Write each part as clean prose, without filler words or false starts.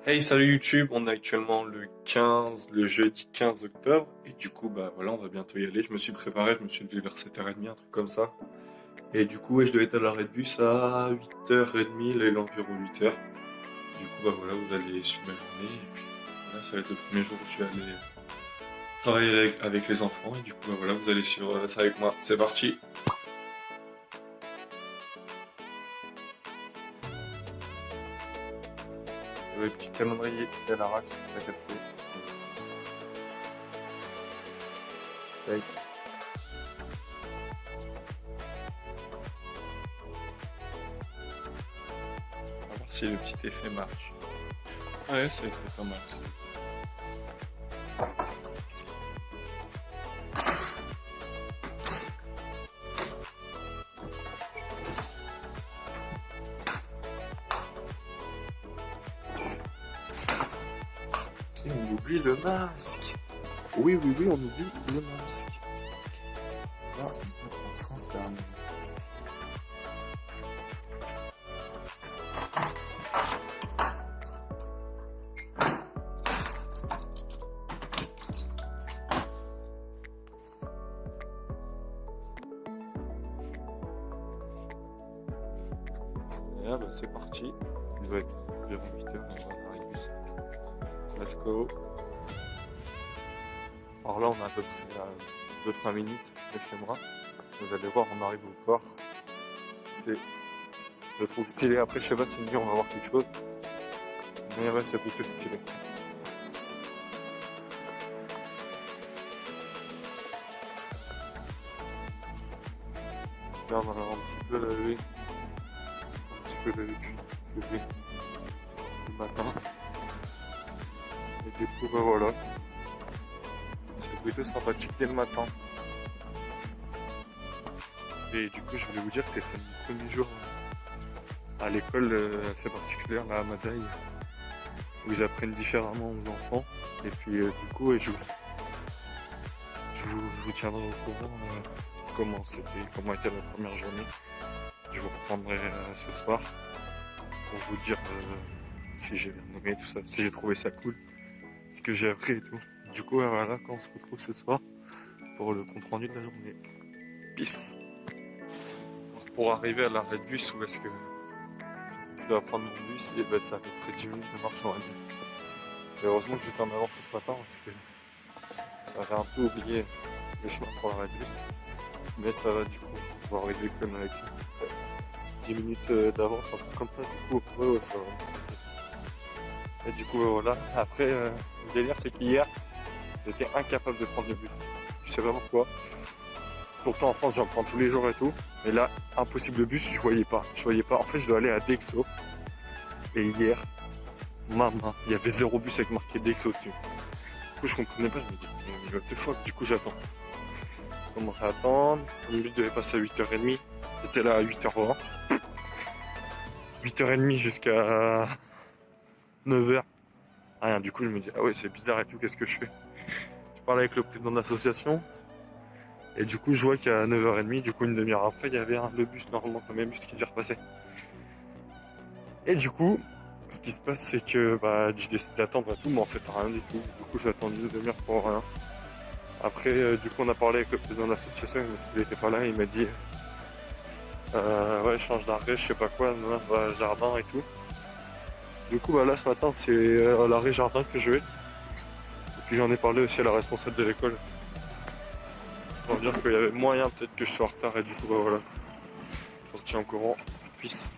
Hey, salut YouTube, on est actuellement le jeudi 15 octobre, et du coup, bah voilà, on va bientôt y aller. Je me suis préparé, je me suis levé vers 7h30, un truc comme ça. Et du coup, ouais, je devais être à l'arrêt de bus à 8h30, là il est environ 8h. Du coup, bah voilà, vous allez suivre ma journée, et puis voilà, ça va être le premier jour où je suis allé travailler avec les enfants, et du coup, bah voilà, vous allez suivre ça avec moi. C'est parti! Le petit calendrier, c'est à l'arrache, t'as capté. Tac. On va voir si le petit effet marche. Ouais, c'est pas mal. Et on oublie le masque. Oui, oui, oui, on oublie le masque. Là, on peut transformer. Et là, bah, c'est parti. Il doit être environ 8h, on va arriver. Let's go. Alors là, on a à peu près 2-3 minutes de chez moi. Vous allez voir, on arrive au port. Je le trouve stylé. Après, je sais pas si on va voir quelque chose. Mais ouais, c'est plutôt stylé. Là, on a un petit peu la vue. Un petit peu la vue que j'ai le matin. Et du coup, bah voilà. C'est plutôt sympathique dès le matin. Et du coup, je voulais vous dire que c'était mon premier jour à l'école assez particulière, là, à Madaï, où ils apprennent différemment aux enfants. Et puis, du coup, je vous tiendrai au courant comment était la première journée. Je vous reprendrai ce soir pour vous dire si j'ai bien aimé tout ça, si j'ai trouvé ça cool, ce que j'ai appris et tout. Du coup, voilà, quand on se retrouve ce soir pour le compte rendu de la journée. Peace. Pour arriver à l'arrêt de bus, où est-ce que je dois prendre mon bus, et ben, ça à peu près 10 minutes de marche, on va dire. Et heureusement que j'étais en avance ce matin, parce que ça avait un peu oublié le chemin pour l'arrêt de bus. Mais ça va, du coup, on va arriver quand même avec 10 minutes d'avance, un truc comme ça, du coup, ouais, ça va. Et du coup, voilà. Après, le délire, c'est qu'hier, j'étais incapable de prendre le bus. Je sais pas pourquoi. Pourtant, en France, j'en prends tous les jours et tout. Mais là, impossible, le bus, je voyais pas. En fait, je dois aller à Dexo. Et hier, maman, il y avait 0 bus avec marqué Dexo dessus. Du coup, je comprenais pas. Je me dis, mais what the fuck, du coup, j'attends. Je commence à attendre. Le bus devait passer à 8h30. J'étais là à 8h20. 8h30 jusqu'à 9h. Rien, du coup, je me dis, ah ouais, c'est bizarre et tout, qu'est-ce que je fais? Je parle avec le président de l'association. Et du coup, je vois qu'à 9h30, du coup, une demi-heure après, il y avait le bus, normalement, le même bus qui devait repasser. Et du coup, ce qui se passe, c'est que bah, je décide d'attendre et tout, mais en fait, rien du tout. Du coup, j'ai attendu une demi-heure pour rien. Après, du coup, on a parlé avec le président de l'association, parce qu'il n'était pas là, il m'a dit ouais, change d'arrêt, je sais pas quoi, va jardin et tout. Du coup, bah, là, ce matin, c'est à l'arrêt jardin que je vais. Et puis, j'en ai parlé aussi à la responsable de l'école. Pour dire qu'il y avait moyen peut-être que je sois en retard, et du coup, bah voilà. On se tient au courant. Peace.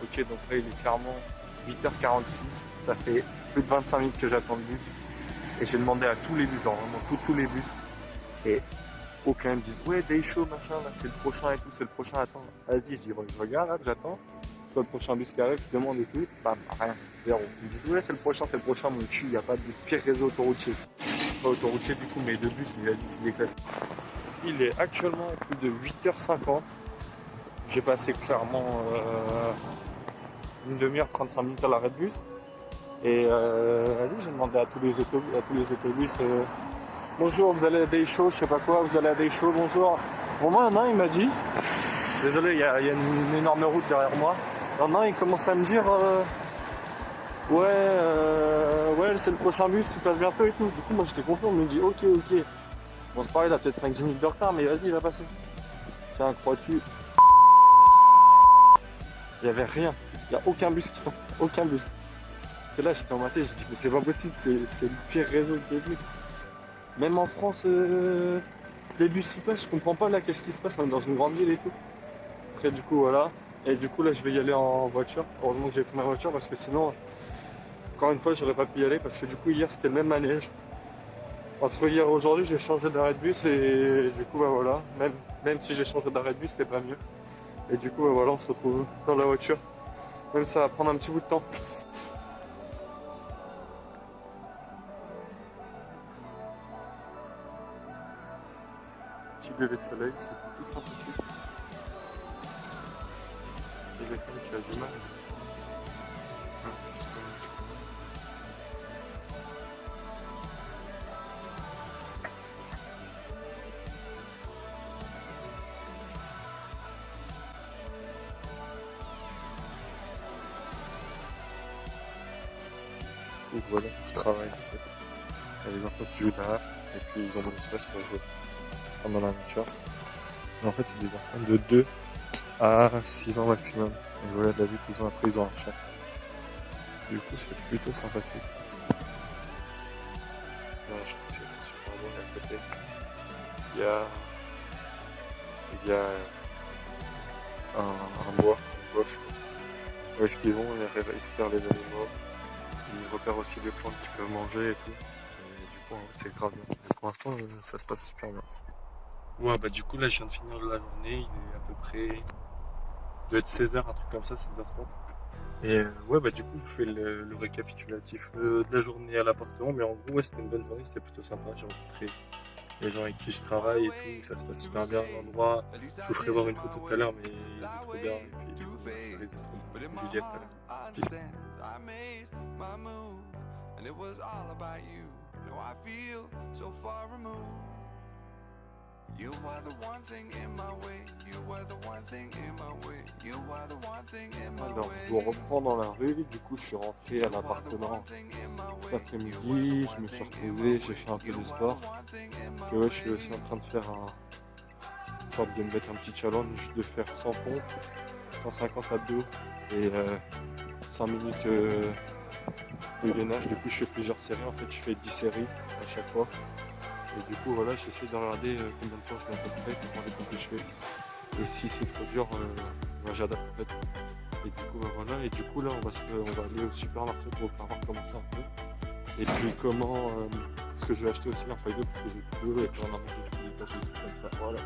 Ok, donc là il est clairement 8h46, ça fait plus de 25 minutes que j'attends le bus. Et j'ai demandé à tous les bus, genre vraiment tous les bus. Et aucun me disent ouais, day show, machin, là c'est le prochain et tout, c'est le prochain, attends. Vas-y, je dis, ouais, je regarde, là, j'attends. Soit le prochain bus qui arrive, je demande et tout, bam, rien, zéro. Ils me disent ouais, c'est le prochain, mon cul, il n'y a pas de pire réseau autoroutier. Pas autoroutier du coup, mais de bus, mais vas-y, c'est déclaré. Il est actuellement plus de 8h50. J'ai passé clairement une demi-heure, 35 minutes à l'arrêt de bus. Et vas-y, j'ai demandé à tous les autobus bonjour, vous allez à Deschaux, je sais pas quoi, vous allez à Deschaux, bonjour. Bon, moi, il y en a un, il m'a dit, désolé, il y a une énorme route derrière moi. Il y en a un, il commence à me dire, ouais, c'est le prochain bus, il passe bientôt et tout. Du coup, moi, j'étais content, on me dit, ok. Bon, c'est pareil, il a peut-être 5-10 minutes de retard, mais vas-y, il va passer. Tiens, crois-tu? Il n'y avait rien, il n'y a aucun bus qui sort, aucun bus. Et là, j'étais en maté, j'ai dit, mais c'est pas possible, c'est le pire réseau que j'ai vu. Même en France, les bus y passent, je comprends pas là, qu'est-ce qui se passe, on est dans une grande ville et tout. Après, du coup, voilà. Et du coup, là, je vais y aller en voiture. Heureusement que j'ai pris ma voiture parce que sinon, encore une fois, j'aurais pas pu y aller parce que du coup, hier, c'était le même manège. Entre hier et aujourd'hui, j'ai changé d'arrêt de bus et du coup, bah voilà. Même si j'ai changé d'arrêt de bus, c'était pas mieux. Et du coup, bah voilà, on se retrouve dans la voiture. Même ça va prendre un petit bout de temps. Petit lever de soleil, c'est plutôt sympathique. Il y a quelqu'un qui a du mal. Donc voilà, je travaille en fait. Il y a les enfants qui jouent derrière et puis ils ont de l'espace pour jouer pendant la nature. Et en fait, c'est des enfants de 2 à 6 ans maximum. Et voilà, d'adulte, après, ils ont un chat. Du coup, c'est plutôt sympathique. Là, je trouve que c'est super beau à côté. Il y a un bois, un bosque. Où est-ce qu'ils vont, ils récupèrent les animaux. Ils repèrent aussi les plantes qu'ils peuvent manger et tout. Et du coup, c'est grave bien. Pour l'instant, ça se passe super bien. Ouais, bah du coup, là, je viens de finir la journée. Il est à peu près... Il doit être 16h, un truc comme ça, 16h30. Et ouais, bah du coup, je fais le récapitulatif de la journée à l'appartement. Mais en gros, ouais, c'était une bonne journée, c'était plutôt sympa. J'ai rencontré les gens avec qui je travaille et tout. Ça se passe super bien à l'endroit. Je vous ferai voir une photo tout à l'heure, mais il est trop bien. Et puis, du coup, ça risque d'être trop bien. Je vous dis à tout à l'heure. Peace. My move, and it was all about you. No, I feel so far removed. You are the one thing in my way. You are the one thing in my way. You are the one thing in my way. Alors, je vous reprends dans la rue. Du coup, je suis rentré à l'appartement cet après-midi. Je me suis reposé, j'ai fait un peu de sport. Parce que ouais, je suis aussi en train de faire de me mettre un petit challenge de faire 100 pompes, 150 abdos et 5 minutes de gainage. Du coup, je fais plusieurs séries. En fait, je fais 10 séries à chaque fois. Et du coup, voilà, j'essaie de regarder combien de temps je mets à peu près, combien de temps que je fais. Et si c'est trop dur, j'adapte en fait. Et du coup, voilà. Et du coup, là, on va aller au supermarché pour faire voir comment c'est un peu. Et puis, ce que je vais acheter aussi un paille d'eau parce que j'ai plus d'eau et puis on a mangé du coup des pâtes et tout comme ça. Voilà.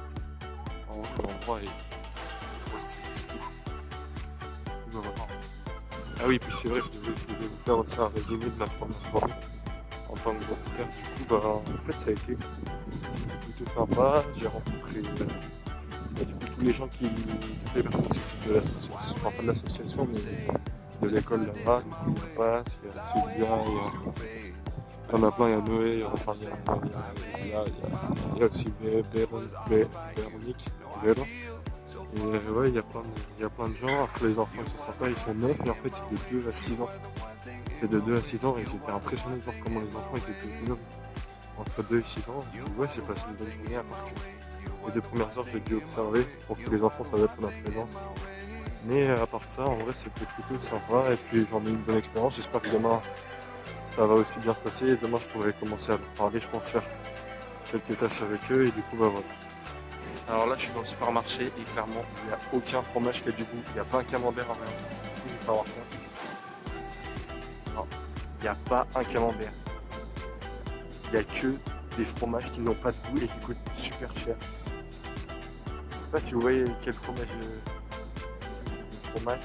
En vrai, l'endroit est trop stylé, je kiffe. Du coup, voilà. Ah oui, puis c'est vrai, je devais vous faire aussi un résumé de ma première journée en tant que volontaire. Du coup, bah, en fait, ça a été plutôt sympa. J'ai rencontré du coup, toutes les personnes qui s'occupent de l'association, enfin pas de l'association, mais de l'école là-bas. Il y a Pass, il y a Sylvia, il y en a plein, il y a Noé, enfin, il y a aussi Véronique, Véro. Et ouais, il y a plein de gens. Après, les enfants ils sont sympas, ils sont 9, mais en fait, c'est de 2 à 6 ans. C'est de 2 à 6 ans et j'étais impressionné de voir comment les enfants ils étaient autonomes entre 2 et 6 ans. Ouais, j'ai passé une bonne journée à part que les 2 premières heures j'ai dû observer pour que les enfants s'adaptent à ma présence. Mais à part ça, en vrai, c'était plutôt sympa et puis j'en ai eu une bonne expérience. J'espère que demain ça va aussi bien se passer et demain je pourrai commencer à leur parler, je pense faire quelques tâches avec eux et du coup, bah voilà. Alors là, je suis dans le supermarché et clairement, il n'y a aucun fromage qui a du goût. Il n'y a pas un camembert à rien. Il faut avoir ça. Non, il n'y a pas un camembert. Il n'y a que des fromages qui n'ont pas de goût et qui coûtent super cher. Je sais pas si vous voyez quel fromage c'est du fromage.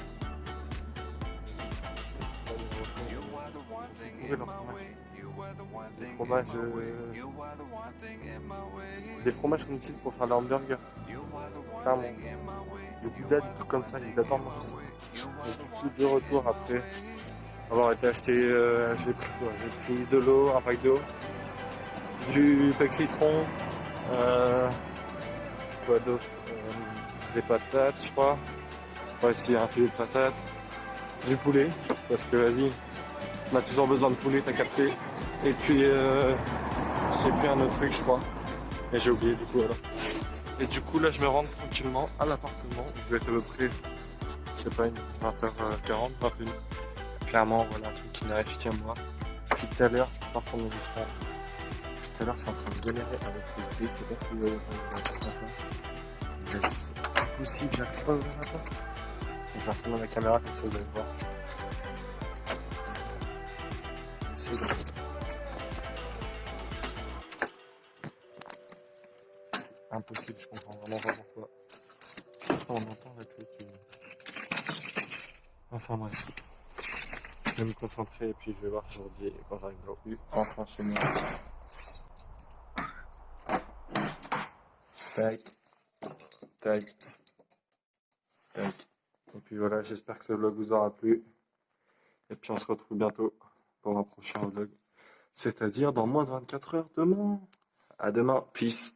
Trouver leur fromage. Des fromages, des fromages qu'on utilise pour faire les hamburgers. Clairement. Du gouda, des trucs comme ça, ils adorent manger ça. Et du coup, de retour après avoir été acheté, j'ai pris quoi? J'ai pris de l'eau, un pack d'eau, du Pepsi citron, quoi d'autre? Des patates, je crois. Ouais, si, un filet de patates, du poulet, parce que vas-y, on a toujours besoin de poulet, t'as capté. Et puis, j'ai pris un autre truc, je crois. Et j'ai oublié du coup alors. Et du coup, là, je me rends tranquillement à l'appartement. Je vais être à peu près, je sais pas, une 20h40, 21h. Clairement, voilà, un truc qui n'arrive qu'à moi. Depuis tout à l'heure, par contre, mon écran. Tout à l'heure, je suis en train de galérer avec les clés. Je sais pas si vous avez vu. Mais c'est impossible, j'arrive pas à ouvrir la porte. Je vais retourner la caméra comme ça, vous allez voir. J'essaie de... Impossible, je comprends vraiment pas pourquoi. On entend la clé qui... Enfin bref. Je vais me concentrer et puis je vais voir aujourd'hui quand j'arrive dans le enfin chez moi. Tac, tac, tac. Et puis voilà, j'espère que ce vlog vous aura plu. Et puis on se retrouve bientôt pour un prochain vlog. C'est-à-dire dans moins de 24 heures demain. À demain, peace.